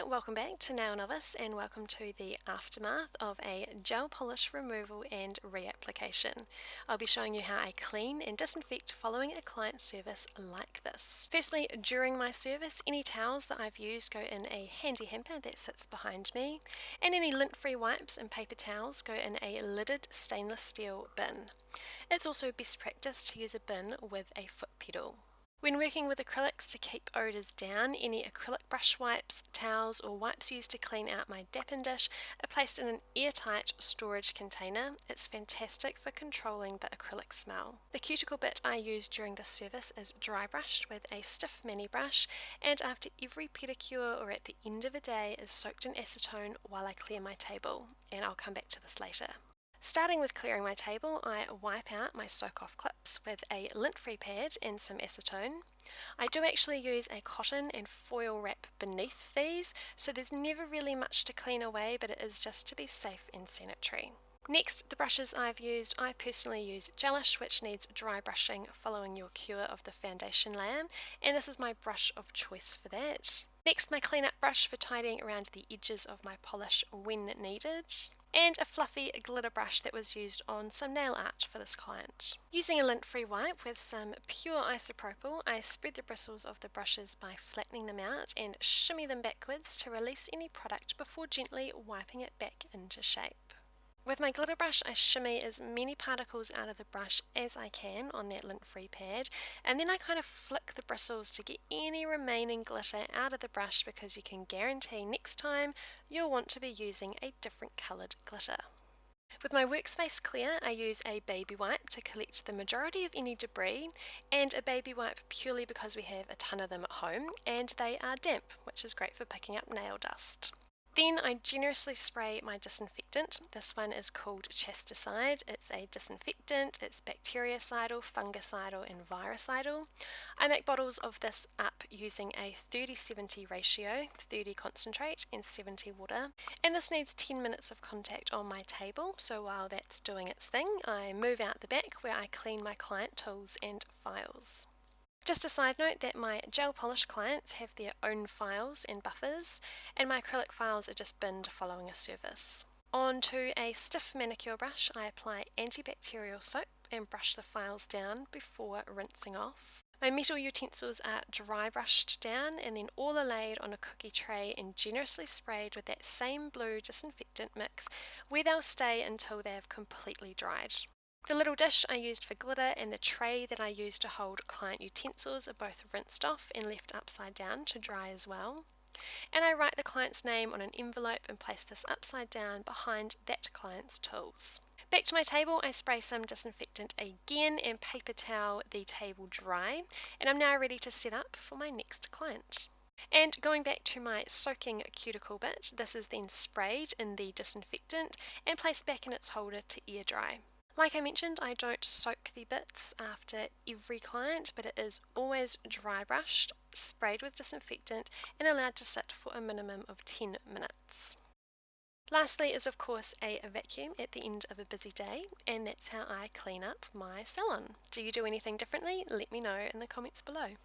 welcome back to NailNovice and welcome to the aftermath of a gel polish removal and reapplication. I'll be showing you how I clean and disinfect following a client service like this. Firstly, during my service, any towels that I've used go in a handy hamper that sits behind me, and any lint-free wipes and paper towels go in a lidded stainless steel bin. It's also best practice to use a bin with a foot pedal. When working with acrylics to keep odours down, any acrylic brush wipes, towels or wipes used to clean out my dappen dish are placed in an airtight storage container. It's fantastic for controlling the acrylic smell. The cuticle bit I use during this service is dry brushed with a stiff mini brush, and after every pedicure or at the end of a day is soaked in acetone while I clear my table, and I'll come back to this later. Starting with clearing my table, I wipe out my soak-off clips with a lint-free pad and some acetone. I do actually use a cotton and foil wrap beneath these, so there's never really much to clean away, but it is just to be safe and sanitary. Next, the brushes I've used, I personally use gelish, which needs dry brushing following your cure of the foundation layer, and this is my brush of choice for that. Next, my cleanup brush for tidying around the edges of my polish when needed, and a fluffy glitter brush that was used on some nail art for this client. Using a lint-free wipe with some pure isopropyl, I spread the bristles of the brushes by flattening them out and shimmy them backwards to release any product before gently wiping it back into shape. With my glitter brush, I shimmy as many particles out of the brush as I can on that lint-free pad, and then I kind of flick the bristles to get any remaining glitter out of the brush, because you can guarantee next time you'll want to be using a different coloured glitter. With my workspace clear, I use a baby wipe to collect the majority of any debris, and a baby wipe purely because we have a ton of them at home and they are damp, which is great for picking up nail dust. Then I generously spray my disinfectant. This one is called Chasticide. It's a disinfectant, it's bactericidal, fungicidal and virucidal. I make bottles of this up using a 30-70 ratio, 30 concentrate and 70 water. And this needs 10 minutes of contact on my table, so while that's doing its thing, I move out the back where I clean my client tools and files. Just a side note that my gel polish clients have their own files and buffers, and my acrylic files are just binned following a service. Onto a stiff manicure brush, I apply antibacterial soap and brush the files down before rinsing off. My metal utensils are dry brushed down and then all are laid on a cookie tray and generously sprayed with that same blue disinfectant mix, where they'll stay until they have completely dried. The little dish I used for glitter and the tray that I used to hold client utensils are both rinsed off and left upside down to dry as well. And I write the client's name on an envelope and place this upside down behind that client's tools. Back to my table, I spray some disinfectant again and paper towel the table dry, and I'm now ready to set up for my next client. And going back to my soaking cuticle bit, this is then sprayed in the disinfectant and placed back in its holder to air dry. Like I mentioned, I don't soak the bits after every client, but it is always dry brushed, sprayed with disinfectant and allowed to sit for a minimum of 10 minutes. Lastly is of course a vacuum at the end of a busy day, and that's how I clean up my salon. Do you do anything differently? Let me know in the comments below.